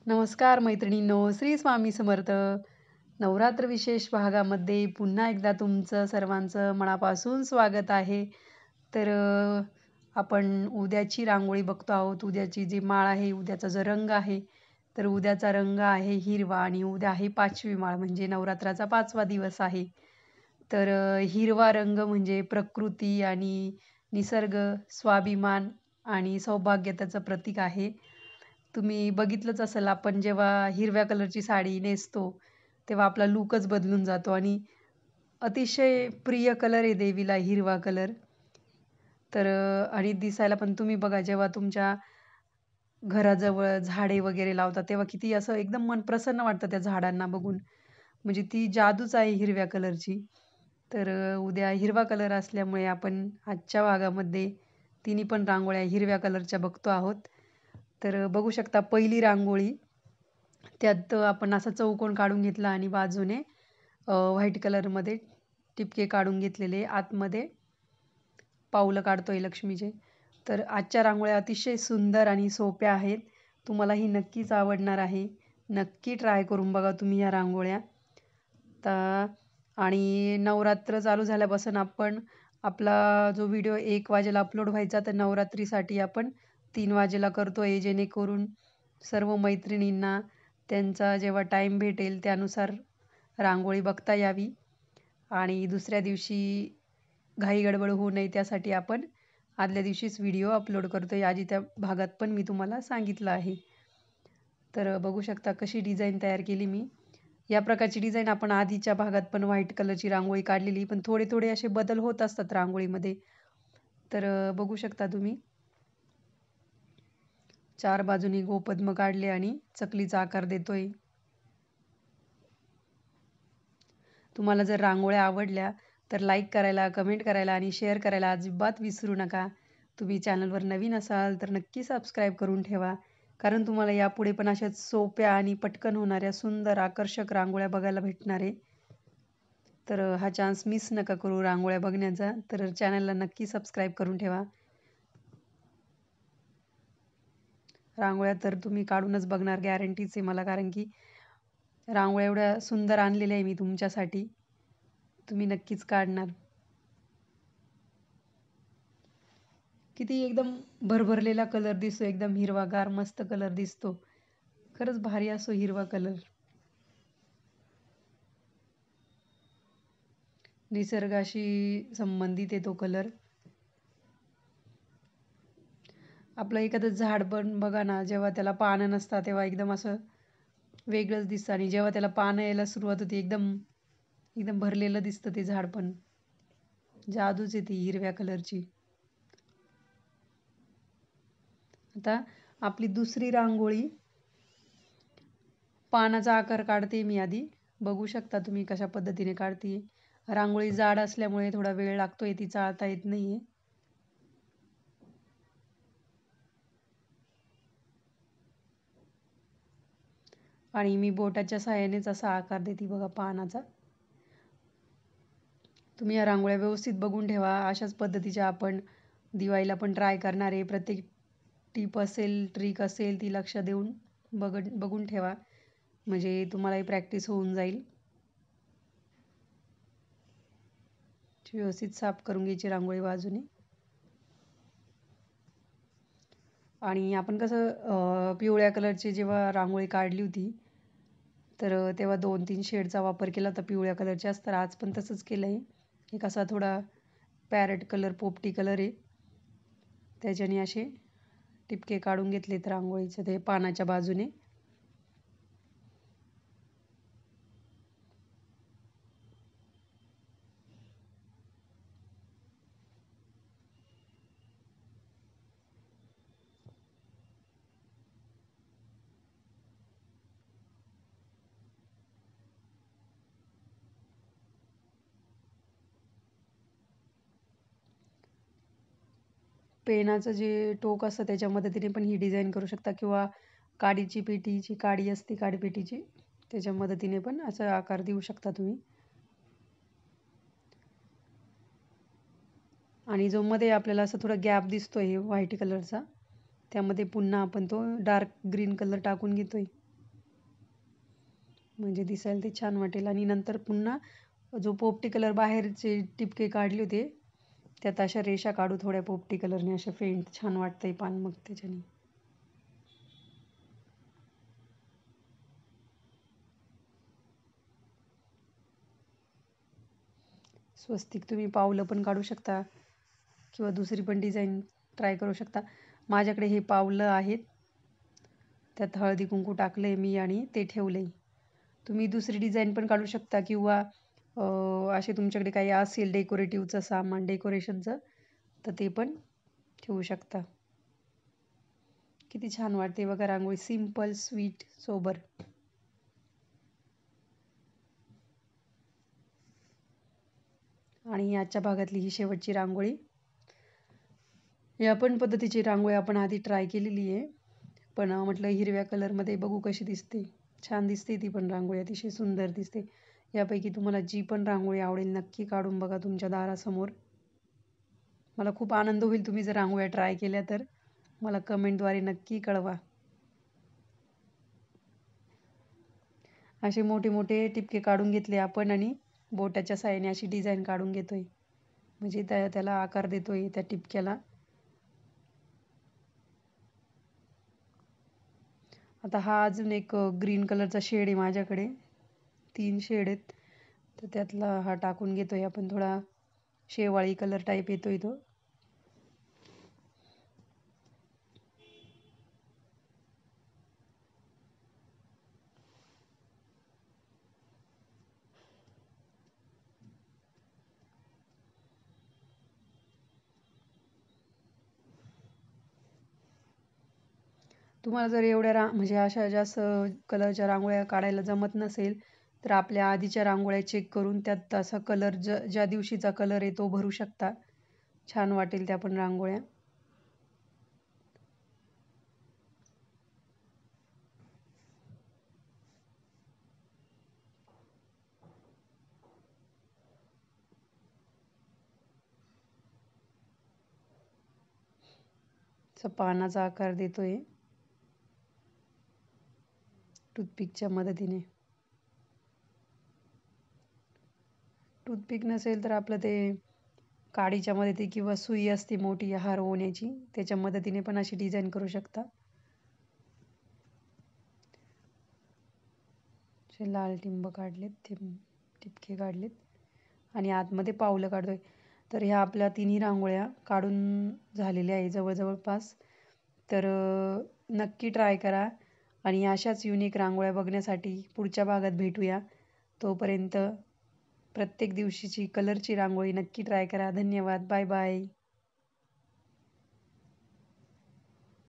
नमस्कार मैत्रिणींनो, श्री स्वामी समर्थ. नवरात्र विशेष भागामध्ये पुन्हा एकदा तुमचं सर्वांचं मनापासून स्वागत आहे. तर आपण उद्याची रांगोळी बघतो आहोत. उद्याची जी माळ आहे, उद्याचा जो रंग आहे, तर उद्याचा रंग आहे हिरवा आणि उद्या आहे 5वी माळ म्हणजे नवरात्राचा 5वा दिवस आहे. तर हिरवा रंग म्हणजे प्रकृती आणि निसर्ग, स्वाभिमान आणि सौभाग्यतेचं प्रतीक आहे. तुम्ही बघितलंच असेल आपण जेव्हा हिरव्या कलरची साडी नेसतो, तेव्हा आपला लूकच बदलून जातो आणि अतिशय प्रिय कलर आहे देवीला हिरवा कलर. तर आणि दिसायला पण तुम्ही बघा जेव्हा तुमच्या घराजवळ झाडे वगैरे लावतात, तेव्हा किती असं एकदम मन प्रसन्न वाटतं त्या झाडांना बघून. म्हणजे ती जादूच आहे हिरव्या कलरची. तर उद्या हिरवा कलर असल्यामुळे आपण आजच्या भागामध्ये तिन्ही पण रांगोळ्या हिरव्या कलरच्या बघतो आहोत. तर बघू शकता पहिली रांगोळी, त्यात आपण असा चौकोन काढून घेतला आणि बाजूने व्हाईट कलरमध्ये टिपके काढून घेतलेले. आतमध्ये पाऊलं काढतोय लक्ष्मीचे. तर आजच्या रांगोळ्या अतिशय सुंदर आणि सोप्या आहेत. तुम्हालाही नक्कीच आवडणार आहे. नक्की ट्राय करून बघा तुम्ही या रांगोळ्या. आता आणि नवरात्र चालू झाल्यापासून आपण आपला जो व्हिडिओ 1 वाजेला अपलोड व्हायचा, तर नवरात्रीसाठी आपण 3 वाजेला करतोय, जेणेकरून सर्व मैत्रिणींना त्यांचा जेव्हा टाईम भेटेल त्यानुसार रांगोळी बघता यावी आणि दुसऱ्या दिवशी घाई-गडबड होऊ नये त्यासाठी आपण आदल्या दिवशीच व्हिडिओ अपलोड करतोय. आधी त्या भागात पण मी तुम्हाला सांगितलं आहे. तर बघू शकता कशी डिझाईन तयार केली मी. या प्रकारची डिझाईन आपण आधीच्या भागात पण व्हाईट कलरची रांगोळी काढलेली, पण थोडे-थोडे असे बदल होत असतात रांगोळीमध्ये. तर बघू शकता तुम्ही. 4 बाजूनी गोपद्म काढले आणि चकलीचा आकार देतोय. तुम्हाला जर रांगोळ्या आवडल्या तर लाईक करायला, कमेंट करायला आणि शेअर करायला अजिबात विसरू नका. तुम्ही चॅनलवर नवीन असाल तर नक्की सबस्क्राईब करून ठेवा. कारण तुम्हाला यापुढे पण अशाच सोप्या आणि पटकन होणाऱ्या सुंदर आकर्षक रांगोळ्या बघायला भेटणार आहे. तर हा चान्स मिस नका करू रांगोळ्या बघण्याचा. तर चॅनलला नक्की सबस्क्राईब करून ठेवा. रांगोळ्या तर तुम्ही काढूनच बघणार गॅरंटीच आहे मला, कारण की रांगोळ्या एवढ्या सुंदर आणलेल्या आहे मी तुमच्यासाठी. तुम्ही नक्कीच काढणार. किती एकदम भरभरलेला कलर दिसतो, एकदम हिरवागार मस्त कलर दिसतो. खरंच भारी असतो हिरवा कलर. निसर्गाशी संबंधित आहे तो कलर. आपलं एखादं झाड पण बघा ना, जेव्हा त्याला पानं नसतात तेव्हा एकदम असं वेगळंच दिसतं आणि जेव्हा त्याला पानं यायला सुरुवात होते एकदम एकदम भरलेलं दिसतं ते झाड पण. जादूच आहे ती हिरव्या कलरची. आता आपली दुसरी रांगोळी पानाचा आकार काढते मी आधी. बघू शकता तुम्ही कशा पद्धतीने काढते. रांगोळी जाड असल्यामुळे थोडा वेळ लागतोय, ती चाळता येत नाहीये. आणि मी बोटाच्या सहाय्यानेच असा आकार देते बघा पानाचा. तुम्ही या रांगोळ्या व्यवस्थित बघून ठेवा. अशाच पद्धतीच्या आपण दिवाळीला पण ट्राय करणार आहे. प्रत्येक टिप असेल, ट्रिक असेल ती लक्ष देऊन बघून ठेवा. म्हणजे तुम्हालाही प्रॅक्टिस होऊन जाईल. व्यवस्थित साफ करून घ्यायची रांगोळी बाजूने. आणि आपण कसं पिवळ्या कलरची जेव्हा रांगोळी काढली होती, तर तेव्हा 2-3 शेडचा वापर केला होता पिवळ्या कलरच्याच. तर आज पण तसंच केलं आहे. एक असा थोडा पॅरेट कलर, पोपटी कलर आहे. त्याच्याने असे टिपके काढून घेतलेत रांगोळीचे ते पानाच्या बाजूने. पेनाचं जे टोक असतं त्याच्या मदतीने पण ही डिझाईन करू शकता किंवा काडीची पेटीची काडी असते काडीपेटीची, त्याच्या मदतीने पण असा आकार देऊ शकता तुम्ही. आणि जो मध्ये आपल्याला असा थोडा गॅप दिसतोय व्हाईट कलरचा, त्यामध्ये पुन्हा आपण तो डार्क ग्रीन कलर टाकून घेतोय. म्हणजे दिसायला ते छान वाटेल. आणि नंतर पुन्हा जो पोपटी कलर बाहेरचे टिपके काढले होते त्यात अशा रेषा काढू थोड्या पोपटी कलरने, अशा फेंट छान वाटतंय पान मग त्याच्याने. स्वस्तिक तुम्ही पावलं पण काढू शकता किंवा दुसरी पण डिझाईन ट्राय करू शकता. माझ्याकडे हे पावलं आहेत, त्यात हळदी कुंकू टाकलंय मी आणि ते ठेवलंय. तुम्ही दुसरी डिझाईन पण काढू शकता किंवा असे तुमच्याकडे काही असेल डेकोरेटिव्हचं सामान डेकोरेशनचं तर ते पण ठेवू शकता. किती छान वाटते बघा रांगोळी, सिंपल स्वीट सोबर. आणि आजच्या भागातली ही शेवटची रांगोळी. या पण पद्धतीची रांगोळी आपण आधी ट्राय केलेली आहे, पण म्हटलं हिरव्या कलरमध्ये बघू कशी दिसते. छान दिसते ती पण रांगोळी, अतिशय सुंदर दिसते. यापैकी तुम्हाला जी पण रांगोळी आवडेल नक्की काढून बघा तुमच्या दारासमोर. मला खूप आनंद होईल तुम्ही जर रांगोळ्या ट्राय केल्या तर मला कमेंटद्वारे नक्की कळवा. असे मोठे मोठे टिपके काढून घेतले आपण आणि बोटाच्या साहाय्याने अशी डिझाईन काढून घेतोय, म्हणजे त्याला आकार देतोय त्या टिपक्याला. आता हा अजून एक ग्रीन कलरचा शेड आहे माझ्याकडे, 3 शेड आहेत, तर त्यातला हा टाकून घेतोय आपण. थोडा शेवाळी कलर टाईप येतोय तो. तुम्हाला जर एवढ्या म्हणजे अशा जास्त कलरच्या रांगोळ्या काढायला जमत नसेल तर आपल्या आधीच्या रांगोळ्या चेक करून त्यात असा कलर ज्या दिवशीचा कलर आहे तो भरू शकता. छान वाटेल त्या पण रांगोळ्या. पानाचा आकार देतोय टूथपिकच्या मदतीने. टूथपिक नसेल तर आपलं ते काडीच्या मदती किंवा सुई असते मोठी हार होण्याची, त्याच्या मदतीने पण अशी डिझाईन करू शकता. लाल टिंब काढलेत, टिपके काढलेत आणि आतमध्ये पावलं काढतोय. तर ह्या आपल्या तिन्ही रांगोळ्या काढून झालेल्या आहे जवळपास. तर नक्की ट्राय करा आणि अशाच युनिक रांगोळ्या बघण्यासाठी पुढच्या भागात भेटूया. तोपर्यंत प्रत्येक दिवशीची कलरची रांगोळी नक्की ट्राय करा. धन्यवाद. Bye bye.